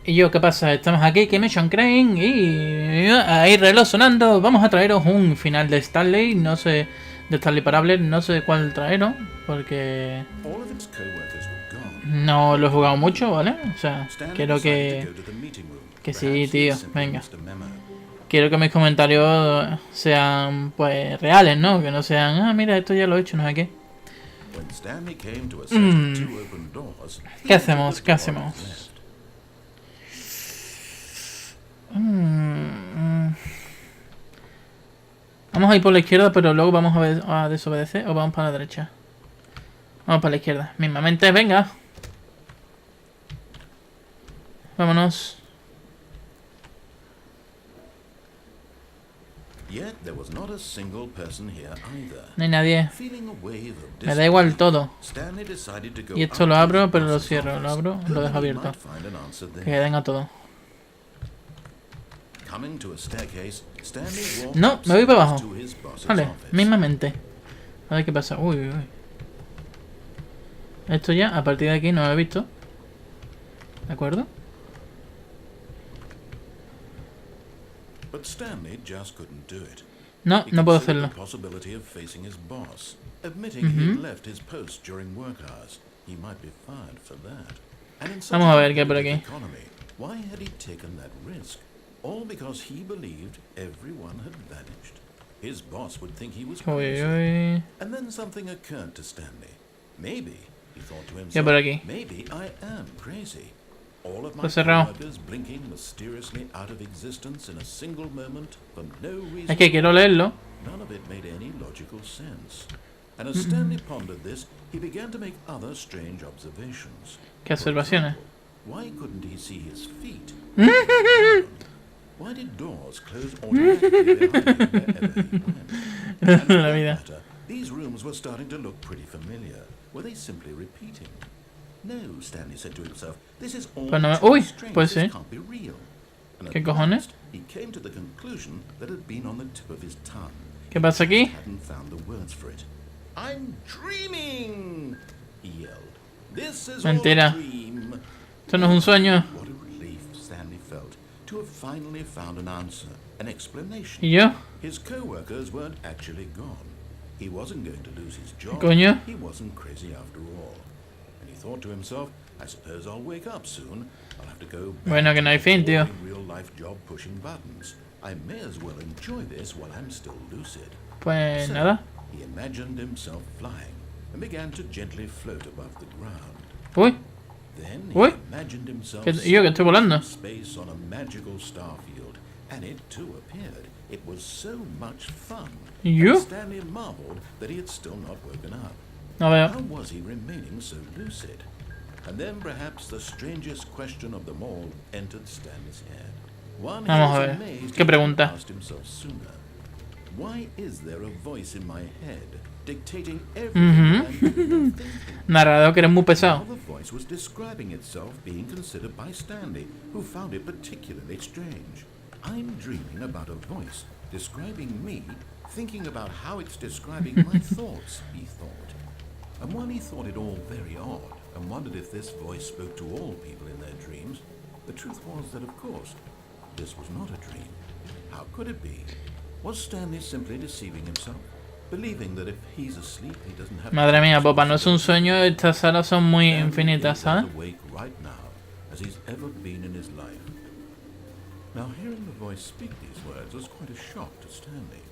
Y yo, ¿qué pasa? Estamos aquí, Kymeshu Crane, y hay reloj sonando. Vamos a traeros un final de Stanley, no sé, de Stanley Parable, no sé cuál traeros, porque no lo he jugado mucho, ¿vale? O sea, quiero que sí, tío, venga. Quiero que mis comentarios sean, pues, reales, ¿no? Que no sean, ah, mira, esto ya lo he hecho, no sé qué. ¿Qué hacemos? ¿Qué hacemos? Vamos a ir por la izquierda, pero luego vamos a desobedecer o vamos para la derecha. Vamos para la izquierda. Mismamente, venga. Vámonos. No hay nadie. Me da igual todo. Y esto lo abro, pero lo cierro. Lo abro, lo dejo abierto. Que den a todo. No, me voy para abajo. Vale, mismamente. A ver qué pasa. Uy, uy, uy. Esto ya, a partir de aquí no lo he visto. ¿De acuerdo? No, no puedo hacerlo. Vamos a ver qué hay por aquí. All because he believed everyone had vanished. His boss would think he was Uy, crazy. uy. And then something occurred to Stanley. Maybe, he thought to ¿Qué hay por himself, aquí? maybe I am crazy. All of my Está cerrado. coworkers blinking mysteriously out of existence in a single moment for no reason. Es que quiero leerlo. None of it made any logical sense. And as Stanley pondered this, he began to make other strange observations. ¿Qué observaciones? Why couldn't he see his feet? Why did doors close automatically behind him wherever he went? And for that matter, these rooms were starting to look pretty familiar. Were they simply repeating? No, Stanley said to himself, this is all Uy, strange. pues This sí. can't be real. And ¿Qué at cojones? last, he came to the conclusion that had been on the tip of his tongue. ¿Qué pasa aquí? He hadn't found the words for it. I'm dreaming! He yelled. This is all Mentira. a dream. Esto no es un sueño. What a relief Stanley felt to have finally found an answer, an explanation. ¿Y yo? His co-workers weren't actually gone. He wasn't going to lose his job. Coño. He wasn't crazy after all. And he thought to himself, I suppose I'll wake up soon. I'll have to go back Bueno, que no hay to fin, my tío. boring real-life job pushing buttons. I may as well enjoy this while I'm still lucid. Pues So, nada. he imagined himself flying and began to gently float above the ground. Uy. Then he Uy. imagined himself ¿Y yo que estoy volando? in space on a magical star field, and it too appeared. It was so much fun. ¿Yo? And Stanley marveled that he had still not woken up. No veo. How was he remaining so lucid? And then perhaps the strangest question of them all entered Stanley's head. One he Vamos a was ver. amazed ¿Qué he hadn't pregunta? asked himself sooner. Why is there a voice in my head dictating everything I'm thinking? Narrador que eres muy Now pesado. the voice was describing itself being considered by Stanley, who found it particularly strange. I'm dreaming about a voice describing me, thinking about how it's describing my thoughts, he thought. And when he thought it all very odd, and wondered if this voice spoke to all people in their dreams, the truth was that, of course, this was not a dream. How could it be? Was Stanley simply deceiving himself? Believing that if he's asleep, he doesn't have Madre mía, papá, no es un sueño. Estas salas son muy infinitas, ¿sabes? as awake right now as he's ever been in his life. Now, hearing the voice speak these words was quite a shock to Stanley.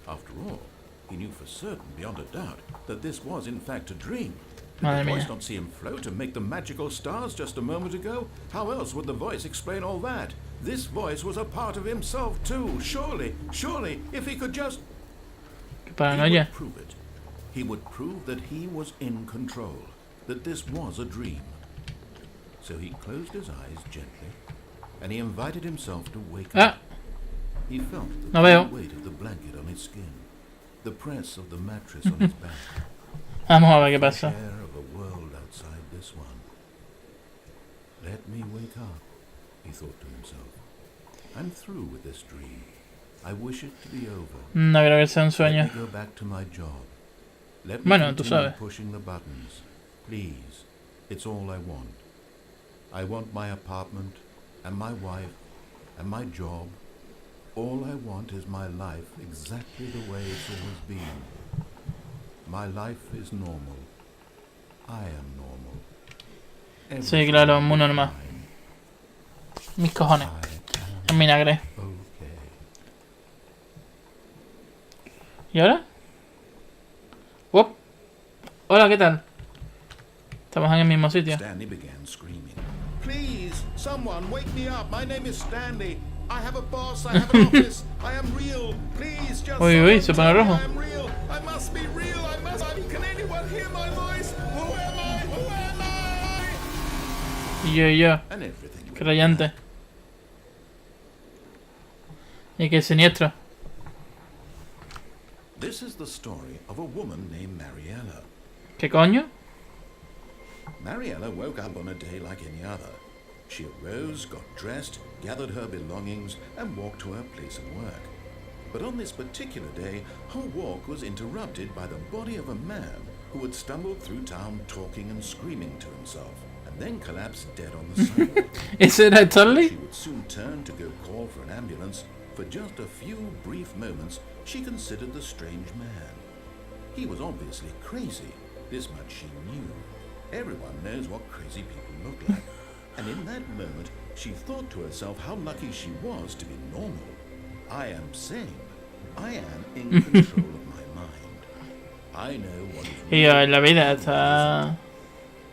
After all, he knew for certain, beyond a doubt, that this was in fact a dream. Did Madre the voice mía. not see him float and make the magical stars just a moment ago? How else would the voice explain all that? This voice was a part of himself too. Surely, if he could just... Qué He paranoia. would prove it. He would prove that he was in control, that this was a dream. So he closed his eyes gently, and he invited himself to wake Ah, up. He felt the no veo. cool weight of the blanket on his skin, the press of the mattress on his back, Vamos a ver qué the pasa. air of a world outside this one. Let me wake up, he thought to himself. I'm through with this dream. I wish it to be over. No creo que sea un Let sueño. me go back to my job. Let me Bueno, tú continue sabes. pushing the buttons. Please. It's all I want. I want my apartment, and my wife, and my job. All I want is my life exactly the way it's always been. My life is normal. I am normal. Sí, claro, muy normal. Mis cojones. En vinagre. Okay. ¿Y ahora? ¡Wop! Hola, ¿qué tal? Estamos en el mismo sitio. Stanley began screaming. Please, someone, wake me up. My name is Stanley. I have a boss. I have an office. I am real. Please, just. Uy, uy, se pone rojo. I am real. I must be real. I must. Can anyone hear my voice? Who am I? Who am I? Y yo. And everything. Qué rayante. Y qué siniestro. This is the story of a woman named Mariella. ¿Qué coño? Mariella woke up on a day like any other. She arose, got dressed, gathered her belongings, and walked to her place of work. But on this particular day, her walk was interrupted by the body of a man who had stumbled through town talking and screaming to himself, and then collapsed dead on the sidewalk. ¿Is it Stanley? She would soon turn to go call for an ambulance. For just a few brief moments, she considered the strange man. He was obviously crazy. This much she knew. Everyone knows what crazy people look like. And in that moment, she thought to herself how lucky she was to be normal. I am sane. I am in control of my mind. I know what is Y real. la vida está...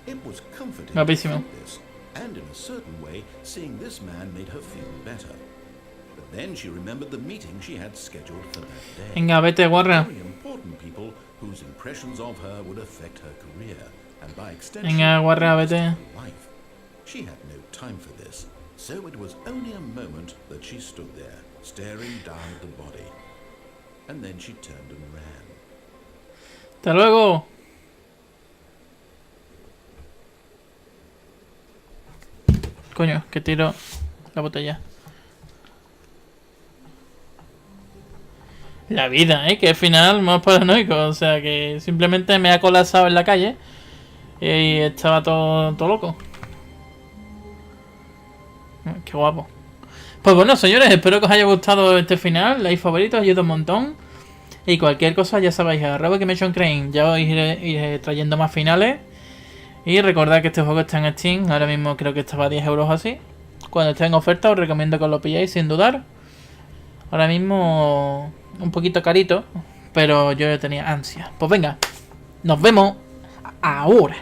It was comforting Guapísimo. to feel this, and in a certain way, seeing this man made her feel better. But then she remembered the meeting she had scheduled for that day. Venga, vete, guarra. Very important people whose impressions of her would affect her career, and by extension, Venga, guarra, vete. her life. She had no time for this, so it was only a moment that she stood there, staring down at the body. And then she turned and ran. Hasta luego. Coño, que tiro la botella. La vida, que al final más paranoico. O sea, que simplemente me ha colapsado en la calle y estaba todo loco. Qué guapo. Pues bueno, señores, espero que os haya gustado este final. Like, favoritos, ayuda un montón. Y cualquier cosa, ya sabéis, arroba kymeshu. Ya os iré trayendo más finales. Y recordad que este juego está en Steam. Ahora mismo creo que estaba a 10 euros así. Cuando esté en oferta os recomiendo que os lo pilléis sin dudar. Ahora mismo un poquito carito, pero yo tenía ansia. Pues venga, nos vemos ahora.